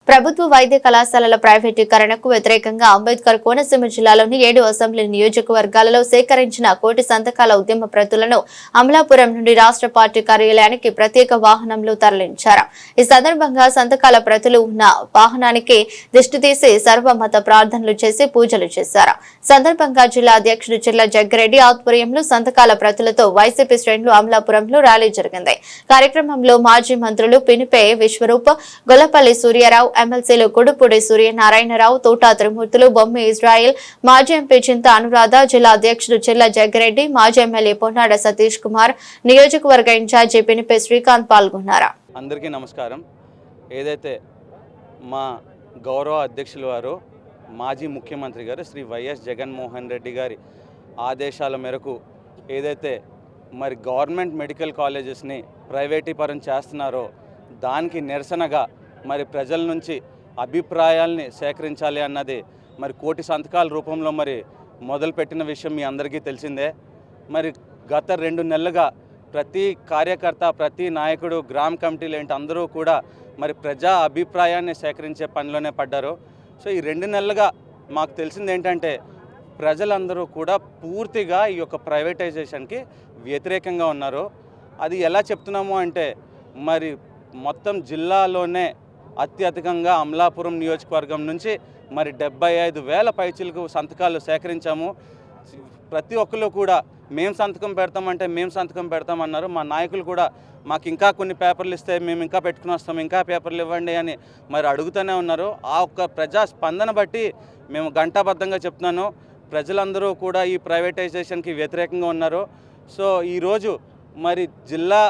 ప్రభుత్వ వైద్య కళాశాలల ప్రైవేటీకరణకు వ్యతిరేకంగా అంబేద్కర్ కోనసీమ జిల్లాలోని 7 అసెంబ్లీ నియోజకవర్గాలలో సేకరించిన కోటి సంతకాల ఉద్యమ ప్రతులను అమలాపురం నుండి రాష్ట్ర పార్టీ కార్యాలయానికి ప్రత్యేక వాహనంలో తరలించారు. ఈ సందర్భంగా సంతకాల ప్రతులు ఉన్న వాహనానికి దిష్టి తీసి సర్వమత ప్రార్థనలు చేసి పూజలు చేశారు. సందర్భంగా జిల్లా అధ్యక్షుడు చిర్ల జగ్గిరెడ్డి ఆధ్వర్యంలో సంతకాల ప్రతులతో వైసీపీ శ్రేణులు అమలాపురంలో ర్యాలీ జరిగింది. కార్యక్రమంలో మాజీ మంత్రులు పినిపే విశ్వరూప్, గొల్లపల్లి సూర్యారావు, ఎమ్మెల్సీలు కుడుపూడి సూర్యనారాయణరావు, తోటా త్రిమూర్తులు, బొమ్మి ఇజ్రాయిల్, మాజీ ఎంపీ చింత అనురాధ, జిల్లా అధ్యక్షుడు చిర్ల జగ్గిరెడ్డి, మాజీ ఎమ్మెల్యే పొన్నాడ సతీష్ కుమార్, నియోజకవర్గ ఇన్ఛార్జి పినిపే శ్రీకాంత్ పాల్గొన్నారు. అందరికీ నమస్కారం. ఏదైతే మా గౌరవ అధ్యక్షులు వారు మాజీ ముఖ్యమంత్రి గారు శ్రీ వైఎస్ జగన్మోహన్ రెడ్డి గారి ఆదేశాల మేరకు ఏదైతే మరి గవర్నమెంట్ మెడికల్ కాలేజెస్ని ప్రైవేటీకరణ చేస్తున్నారో దానికి నిరసనగా మరి ప్రజల నుంచి అభిప్రాయాల్ని సేకరించాలి అన్నది మరి కోటి సంతకాల రూపంలో మరి మొదలుపెట్టిన విషయం మీ అందరికీ తెలిసిందే. మరి గత 2 నెలలుగా ప్రతి కార్యకర్త, ప్రతి నాయకుడు, గ్రామ కమిటీలు ఏంటి అందరూ కూడా మరి ప్రజా అభిప్రాయాన్ని సేకరించే పనిలోనే పడ్డారు. సో ఈ 2 నెలలుగా మాకు తెలిసింది ఏంటంటే ప్రజలందరూ కూడా పూర్తిగా ఈ యొక్క ప్రైవేటైజేషన్కి వ్యతిరేకంగా ఉన్నారు. అది ఎలా చెప్తున్నాము అంటే మరి మొత్తం జిల్లాలోనే అత్యధికంగా అమలాపురం నియోజకవర్గం నుంచి మరి 75,000 పైచిలకు సంతకాలు సేకరించాము. ప్రతి ఒక్కరు కూడా మేము సంతకం పెడతామంటే మేము సంతకం పెడతామన్నారు. మా నాయకులు కూడా మాకు ఇంకా కొన్ని పేపర్లు ఇస్తే మేము ఇంకా పెట్టుకుని వస్తాం, ఇంకా పేపర్లు ఇవ్వండి అని మరి అడుగుతూనే ఉన్నారు. ఆ ఒక్క ప్రజా స్పందన బట్టి మేము గంటాబద్ధంగా చెప్తున్నాను, ప్రజలందరూ కూడా ఈ ప్రైవేటైజేషన్కి వ్యతిరేకంగా ఉన్నారు. సో ఈరోజు మరి జిల్లా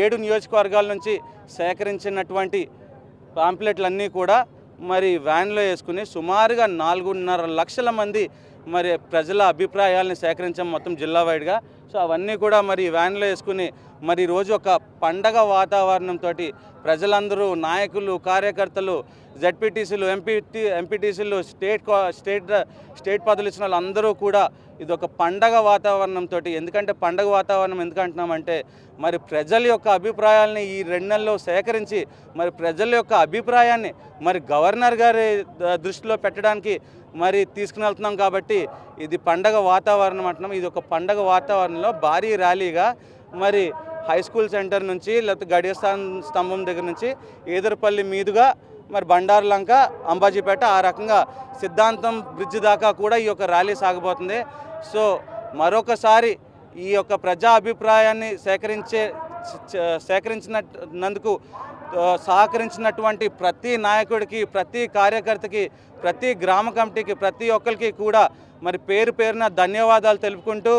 7 నియోజకవర్గాల నుంచి సేకరించినటువంటి పాంప్లెట్లన్నీ కూడా మరి వ్యాన్లో వేసుకుని సుమారుగా 4.5 లక్షల మంది మరి ప్రజల అభిప్రాయాలను సేకరించాం మొత్తం జిల్లా వైడ్గా. సో అవన్నీ కూడా మరి వ్యాన్లో వేసుకుని మరి ఈరోజు ఒక పండగ వాతావరణంతో ప్రజలందరూ, నాయకులు, కార్యకర్తలు, జెడ్పీటీసీలు, ఎంపీటీసీలు, స్టేట్ పదవులు ఇచ్చిన వాళ్ళందరూ కూడా ఇది ఒక పండగ వాతావరణంతో. ఎందుకంటే పండగ వాతావరణం ఎందుకంటున్నామంటే మరి ప్రజల యొక్క అభిప్రాయాలని ఈ 2 నెలల్లో సేకరించి మరి ప్రజల యొక్క అభిప్రాయాన్ని మరి గవర్నర్ గారి దృష్టిలో పెట్టడానికి మరి తీసుకుని వెళ్తున్నాం. కాబట్టి ఇది పండగ వాతావరణం అంటున్నాం. ఇది ఒక పండగ వాతావరణంలో భారీ ర్యాలీగా మరి హై స్కూల్ సెంటర్ నుంచి లేకపోతే గడియస్థాన్ స్తంభం దగ్గర నుంచి ఏదరపల్లి మీదుగా మరి బండారులంక, అంబాజీపేట, ఆ రకంగా సిద్ధాంతం బ్రిడ్జ్ దాకా కూడా ఈ యొక్క ర్యాలీ సాగబోతుంది. సో మరొకసారి ఈ యొక్క ప్రజా అభిప్రాయాన్ని సేకరించినందుకు సహకరించినటువంటి ప్రతి నాయకుడికి, ప్రతి కార్యకర్తకి, ప్రతి గ్రామ కమిటీకి, ప్రతి ఒక్కరికి కూడా మరి పేరు పేరున ధన్యవాదాలు తెలుపుకుంటూ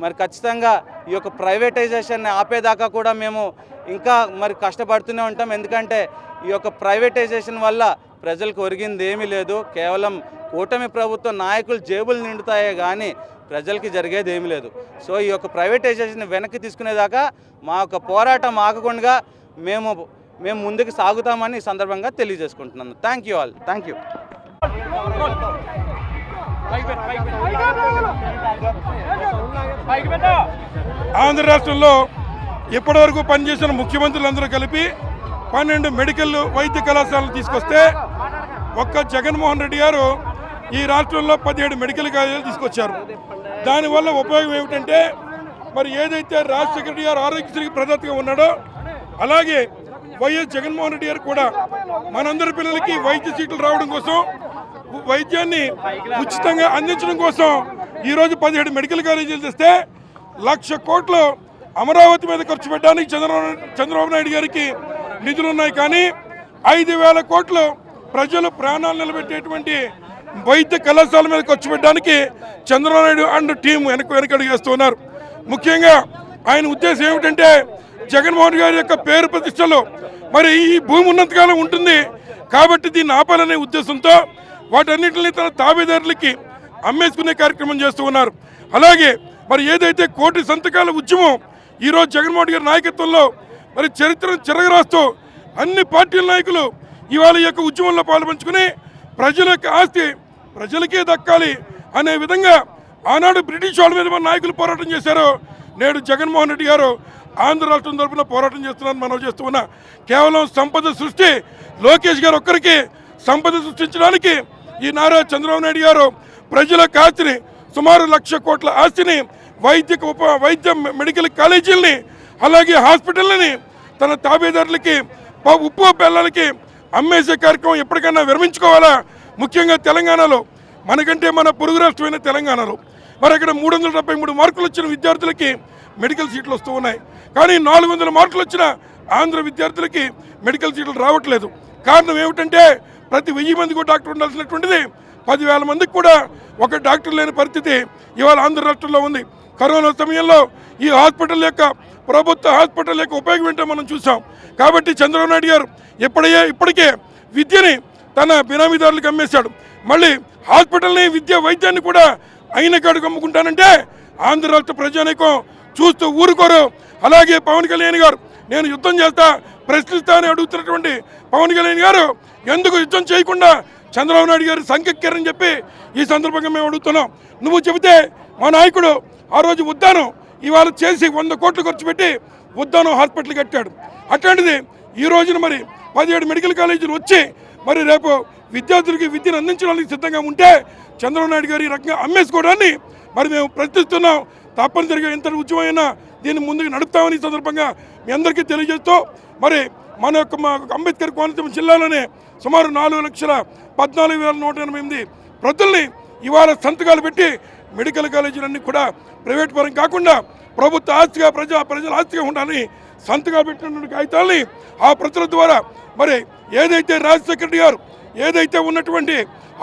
మరి ఖచ్చితంగా ఈ యొక్క ప్రైవేటైజేషన్ని ఆపేదాకా కూడా మేము ఇంకా మరి కష్టపడుతూనే ఉంటాం. ఎందుకంటే ఈ యొక్క ప్రైవేటైజేషన్ వల్ల ప్రజలకు ఒరిగింది ఏమీ లేదు. కేవలం కూటమి ప్రభుత్వ నాయకులు జేబులు నిండుతాయే కానీ ప్రజలకి జరిగేది ఏమీ లేదు. సో ఈ యొక్క ప్రైవేటైజేషన్ వెనక్కి తీసుకునేదాకా మా యొక్క పోరాటం ఆగకుండా మేము ముందుకు సాగుతామని ఈ సందర్భంగా తెలియజేసుకుంటున్నాను. Thank you all. Thank you. Andhra రాష్ట్రంలో ఇప్పటివరకు పనిచేసిన ముఖ్యమంత్రులందరూ కలిపి 12 మెడికల్ వైద్య కళాశాలలు తీసుకొస్తే ఒక్క జగన్మోహన్ రెడ్డి గారు ఈ రాష్ట్రంలో 17 మెడికల్ కాలేజీలు తీసుకొచ్చారు. దానివల్ల ఉపయోగం ఏమిటంటే మరి ఏదైతే రాజశేఖర రెడ్డి గారు ఆరోగ్యశ్రీకి ప్రదాతగా ఉన్నాడో అలాగే వైఎస్ జగన్మోహన్ రెడ్డి గారు కూడా మనందరి పిల్లలకి వైద్య సీట్లు రావడం కోసం, వైద్యాన్ని ఉచితంగా అందించడం కోసం ఈరోజు 17 మెడికల్ కాలేజీలు తెస్తే 1,00,000 కోట్లు అమరావతి మీద ఖర్చు పెట్టడానికి చంద్రబాబు నాయుడు గారికి నిధులు ఉన్నాయి. కానీ 5,000 కోట్లు ప్రజలు ప్రాణాలు నిలబెట్టేటువంటి వైద్య కళాశాల మీద ఖర్చు పెట్టడానికి చంద్రబాబు నాయుడు అండ్ టీం వెనకడుగు వేస్తూ ఉన్నారు. ముఖ్యంగా ఆయన ఉద్దేశం ఏమిటంటే జగన్మోహన్ గారి యొక్క పేరు ప్రతిష్టలు మరి ఈ భూమి ఉన్నంతకాలం ఉంటుంది కాబట్టి దీన్ని ఆపాలనే ఉద్దేశంతో వాటన్నింటినీ తన తాబేదారులకి అమ్మేసుకునే కార్యక్రమం చేస్తూ ఉన్నారు. అలాగే మరి ఏదైతే కోటి సంతకాల ఉద్యమం ఈరోజు జగన్మోహన్ గారి నాయకత్వంలో మరి చరిత్రను చెరగరాస్తూ అన్ని పార్టీల నాయకులు ఇవాళ ఈ యొక్క ఉద్యమంలో పాల్పంచుకుని ప్రజల యొక్క ఆస్తి ప్రజలకే దక్కాలి అనే విధంగా ఆనాడు బ్రిటిష్ వాళ్ళ మీద మన నాయకులు పోరాటం చేశారు. నేడు జగన్మోహన్ రెడ్డి గారు ఆంధ్ర రాష్ట్రం తరఫున పోరాటం చేస్తున్నారని మనం చేస్తున్నా. కేవలం సంపద సృష్టి లోకేష్ గారు ఒక్కరికి సంపద సృష్టించడానికి ఈ నారా చంద్రబాబు నాయుడు గారు ప్రజల ఆస్తిని సుమారు 1,00,000 కోట్ల ఆస్తిని వైద్య మెడికల్ కాలేజీలని అలాగే హాస్పిటల్ని తన తాబేదారులకి ఉప్పు బెల్లాలకి అమ్మేసే కార్యక్రమం ఎప్పటికైనా విరమించుకోవాలా. ముఖ్యంగా తెలంగాణలో మనకంటే మన పొరుగు రాష్ట్రమైన తెలంగాణలో మరి అక్కడ 373 మార్కులు వచ్చిన విద్యార్థులకి మెడికల్ సీట్లు వస్తూ ఉన్నాయి. కానీ 400 మార్కులు వచ్చిన ఆంధ్ర విద్యార్థులకి మెడికల్ సీట్లు రావట్లేదు. కారణం ఏమిటంటే ప్రతి 1000 మందికి డాక్టర్ ఉండాల్సినటువంటిది 10,000 మందికి కూడా ఒక డాక్టర్ లేని పరిస్థితి ఇవాళ ఆంధ్ర రాష్ట్రంలో ఉంది. కరోనా సమయంలో ఈ హాస్పిటల్ యొక్క ప్రభుత్వ హాస్పిటల్ యొక్క ఉపయోగం ఏంటో మనం చూసాం. కాబట్టి చంద్రబాబు నాయుడు గారు ఇప్పటికే విద్యని తన బినామీదారులకు అమ్మేశాడు. మళ్ళీ హాస్పిటల్ని వైద్యాన్ని కూడా అయిన కాడికి అమ్ముకుంటానంటే ఆంధ్ర రాష్ట్ర ప్రజానీకం చూస్తూ ఊరుకోరు. అలాగే పవన్ కళ్యాణ్ గారు నేను యుద్ధం చేస్తా ప్రశ్నిస్తా అని అడుగుతున్నటువంటి పవన్ కళ్యాణ్ గారు ఎందుకు యుద్ధం చేయకుండా చంద్రబాబు నాయుడు గారు సంకెక్కారని చెప్పి ఈ సందర్భంగా మేము అడుగుతున్నాం. నువ్వు చెబితే మా నాయకుడు ఆ రోజు ఉద్దానం ఇవాళ చేసి 100 కోట్లు ఖర్చు పెట్టి ఉద్దానం హాస్పిటల్ కట్టాడు. అట్లాంటిది ఈ రోజున మరి 17 మెడికల్ కాలేజీలు వచ్చి మరి రేపు విద్యార్థులకి విద్యను అందించడానికి సిద్ధంగా ఉంటే చంద్రబాబు నాయుడు గారు ఈ రకంగా అమ్మేసుకోవడాన్ని మరి మేము ప్రశ్నిస్తున్నాం. తప్పనిసరిగా ఎంత ఉద్యమైనా దీన్ని ముందుకు నడుపుతామని ఈ సందర్భంగా మీ అందరికీ తెలియజేస్తూ మరి మా అంబేద్కర్ కోనసీమ జిల్లాలోనే సుమారు 4,14,188 ప్రతుల్ని ఇవాళ సంతకాలు పెట్టి మెడికల్ కాలేజీలన్నీ కూడా ప్రైవేట్ పరం కాకుండా ప్రభుత్వ ఆస్తిగా ప్రజల ఆస్తిగా ఉండాలని సంతకాలు పెట్టినటువంటి కాగితాలని ఆ ప్రతుల ద్వారా మరి ఏదైతే రాజశేఖర గారు ఏదైతే ఉన్నటువంటి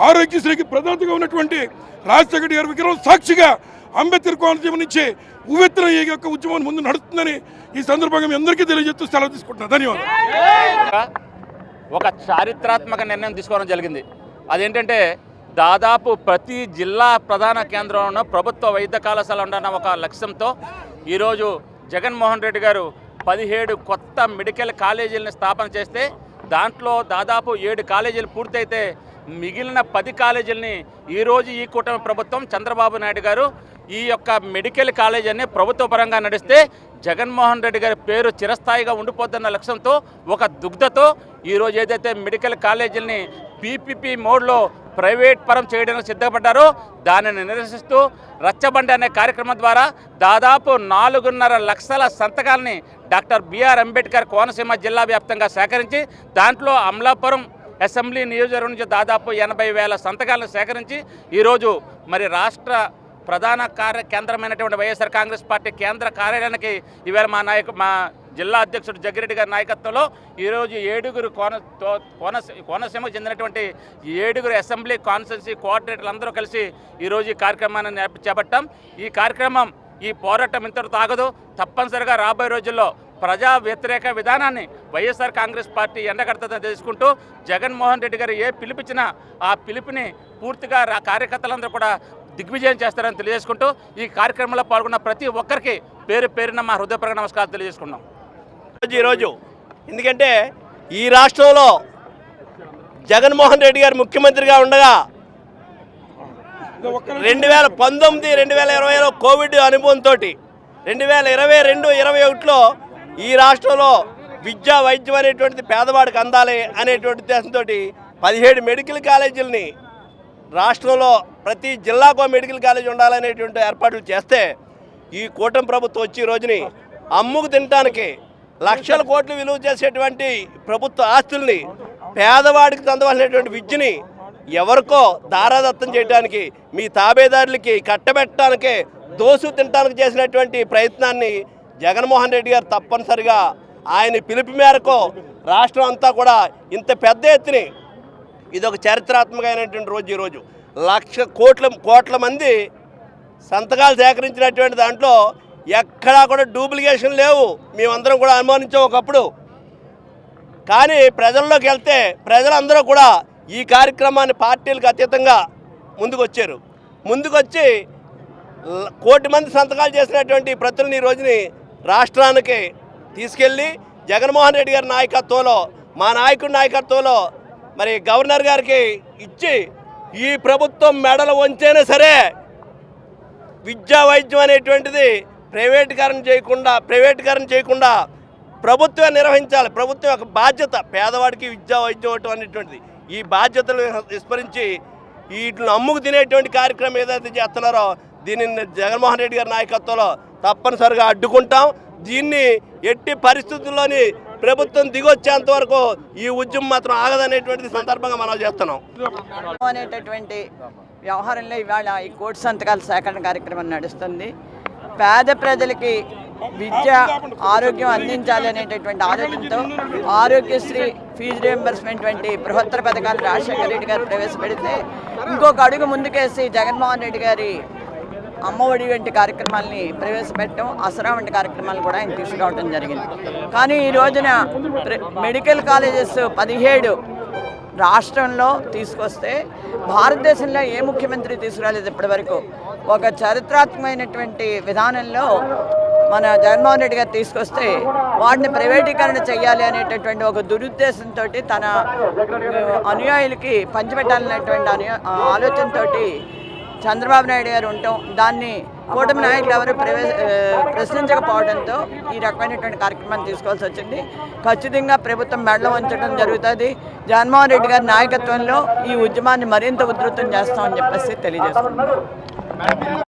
ఆరోగ్యశ్రీకి ప్రధాతగా ఉన్నటువంటి రాజశేఖర గారి విగ్రహం సాక్షిగా అంబేద్కర్ కోనసీమ నుంచి ఉవ్వెత్తున ఈ యొక్క ఉద్యమం ముందు నడుస్తుందని ఈ సందర్భంగా మీ అందరికీ తెలియజేస్తూ సెలవు తీసుకుంటున్నాను. ధన్యవాదాలు. ఒక చారిత్రాత్మక నిర్ణయం తీసుకోవడం జరిగింది. అదేంటంటే దాదాపు ప్రతి జిల్లా ప్రధాన కేంద్రంలో ప్రభుత్వ వైద్య కళాశాల ఉండాలన్న ఒక లక్ష్యంతో ఈరోజు జగన్మోహన్ రెడ్డి గారు 17 కొత్త మెడికల్ కాలేజీలను స్థాపన చేస్తే దాంట్లో దాదాపు 7 కాలేజీలు పూర్తయితే మిగిలిన 10 కాలేజీలని ఈరోజు ఈ కూటమి ప్రభుత్వం చంద్రబాబు నాయుడు గారు ఈ యొక్క మెడికల్ కాలేజీని ప్రభుత్వ పరంగా నడిస్తే జగన్మోహన్ రెడ్డి గారి పేరు చిరస్థాయిగా ఉండిపోతున్న లక్ష్యంతో ఒక దుగ్ధతో ఈరోజు ఏదైతే మెడికల్ కాలేజీలని పీపీపీ మోడ్లో ప్రైవేట్ పరం చేయడానికి సిద్ధపడ్డారో దానిని నిరసిస్తూ రచ్చబండి అనే కార్యక్రమం ద్వారా దాదాపు 4.5 లక్షల సంతకాలని డాక్టర్ బిఆర్ అంబేద్కర్ కోనసీమ జిల్లా వ్యాప్తంగా సేకరించి దాంట్లో అమలాపురం అసెంబ్లీ నియోజకవర్గం నుంచి దాదాపు 80,000 సంతకాలను సేకరించి ఈరోజు మరి రాష్ట్ర ప్రధాన కేంద్రమైనటువంటి వైఎస్ఆర్ కాంగ్రెస్ పార్టీ కేంద్ర కార్యాలయానికి ఈవేళ మా జిల్లా అధ్యక్షుడు జగ్గిరెడ్డి గారి నాయకత్వంలో ఈరోజు 7 కోనసీమకు చెందినటువంటి 7 అసెంబ్లీ కాన్స్టిట్యున్సీ కోఆర్డినేటర్లు అందరూ కలిసి ఈరోజు ఈ కార్యక్రమాన్ని చేపట్టాం. ఈ కార్యక్రమం ఈ పోరాటం ఇంతటితో ఆగదు. తప్పనిసరిగా రాబోయే రోజుల్లో ప్రజా వ్యతిరేక విధానాన్ని వైఎస్ఆర్ కాంగ్రెస్ పార్టీ ఎండగడతదని తెలుసుకుంటూ జగన్మోహన్ రెడ్డి గారు ఏ పిలుపిచ్చినా ఆ పిలుపుని పూర్తిగా కార్యకర్తలందరూ కూడా దిగ్విజయం చేస్తారని తెలియజేసుకుంటూ ఈ కార్యక్రమంలో పాల్గొన్న ప్రతి ఒక్కరికి పేరు పేరున మా హృదయపూర్వక నమస్కారాలు తెలియజేసుకున్నాం. ఈరోజు ఎందుకంటే ఈ రాష్ట్రంలో జగన్మోహన్ రెడ్డి గారు ముఖ్యమంత్రిగా ఉండగా 2019, 2020లో కోవిడ్ అనుభవంతో 2022, 2021లో ఈ రాష్ట్రంలో విద్యా వైద్యం అనేటువంటిది పేదవాడికి అందాలి అనేటువంటి ఉద్దేశంతో 17 మెడికల్ కాలేజీలని రాష్ట్రంలో ప్రతి జిల్లాకో మెడికల్ కాలేజ్ ఉండాలనేటువంటి ఏర్పాట్లు చేస్తే ఈ కూటమి ప్రభుత్వం వచ్చి ఈ రోజుని అమ్ముకు తినడానికి లక్షల కోట్లు విలువ చేసేటువంటి ప్రభుత్వ ఆస్తుల్ని పేదవాడికి అందవలసినటువంటి విద్యని ఎవరికో దారాదత్తం చేయడానికి మీ తాబేదారులకి కట్టబెట్టడానికే దోసు తినడానికి చేసినటువంటి ప్రయత్నాన్ని జగన్మోహన్ రెడ్డి గారు తప్పనిసరిగా ఆయన పిలుపు మేరకు రాష్ట్రం అంతా కూడా ఇంత పెద్ద ఎత్తుని ఇదొక చారిత్రాత్మకమైనటువంటి రోజు. ఈరోజు 1,00,000 కోట్ల మంది సంతకాలు సేకరించినటువంటి దాంట్లో ఎక్కడా కూడా డూప్లికేషన్ లేవు. మేమందరం కూడా అనుమానించాం ఒకప్పుడు. కానీ ప్రజల్లోకి వెళ్తే ప్రజలందరూ కూడా ఈ కార్యక్రమాన్ని పార్టీలకు అతీతంగా ముందుకొచ్చారు. ముందుకొచ్చి 1 కోటి మంది సంతకాలు చేసినటువంటి ప్రతుల్ని ఈ రోజుని రాష్ట్రానికి తీసుకెళ్ళి జగన్మోహన్ రెడ్డి గారి నాయకత్వంలో మా నాయకుడి నాయకత్వంలో మరి గవర్నర్ గారికి ఇచ్చి ఈ ప్రభుత్వం మెడలు వంచైనా సరే విద్యా వైద్యం అనేటువంటిది ప్రైవేటీకరణ చేయకుండా ప్రభుత్వం నిర్వహించాలి. ప్రభుత్వం యొక్క బాధ్యత పేదవాడికి విద్యా వైద్యం ఇవ్వటం అనేటువంటిది. ఈ బాధ్యతలు విస్మరించి వీటిని అమ్ముకు తినేటువంటి కార్యక్రమం ఏదైతే చేస్తున్నారో దీనిని జగన్మోహన్ రెడ్డి గారి నాయకత్వంలో తప్పనిసరిగా అడ్డుకుంటాం. దీన్ని ఎట్టి పరిస్థితుల్లోని ప్రభుత్వం దిగొచ్చేంత వరకు ఈ ఉద్యమం మాత్రం ఆగదనేటువంటిది సందర్భంగా మనం చేస్తున్నాం. అనేటటువంటి వ్యవహారంలో ఇవాళ ఈ కోటి సంతకాల సేకరణ కార్యక్రమం నడుస్తుంది. పేద ప్రజలకి విద్య ఆరోగ్యం అందించాలి అనేటటువంటి ఆలోచనతో ఆరోగ్యశ్రీ ఫీజు రియంబర్స్మెంట్ వంటి బృహత్తర పథకాలు రాజశేఖర రెడ్డి గారు ప్రవేశపెడితే ఇంకొక అడుగు ముందుకేసి జగన్మోహన్ రెడ్డి గారి అమ్మఒడి వంటి కార్యక్రమాలని ప్రవేశపెట్టడం, ఆసరా వంటి కార్యక్రమాలు కూడా ఆయన తీసుకురావడం జరిగింది. కానీ ఈ రోజున మెడికల్ కాలేజెస్ 17 రాష్ట్రంలో తీసుకొస్తే భారతదేశంలో ఏ ముఖ్యమంత్రి తీసుకురాలేదు ఇప్పటివరకు. ఒక చరిత్రాత్మకమైనటువంటి విధానంలో మన జగన్మోహన్ రెడ్డి గారు తీసుకొస్తే వాటిని ప్రైవేటీకరణ చేయాలి అనేటటువంటి ఒక దురుద్దేశంతో తన అనుయాయులకి పంచిపెట్టాలనేటువంటి ఆలోచనతో చంద్రబాబు నాయుడు గారు ఉండటం, దాన్ని కూటమి నాయకులు ఎవరు ప్రశ్నించకపోవడంతో ఈ రకమైనటువంటి కార్యక్రమాన్ని తీసుకోవాల్సి వచ్చింది. ఖచ్చితంగా ప్రభుత్వం మెడలు వంచడం జరుగుతుంది. జగన్మోహన్ రెడ్డి గారి నాయకత్వంలో ఈ ఉద్యమాన్ని మరింత ఉధృతం చేస్తామని చెప్పేసి తెలియజేస్తున్నాం.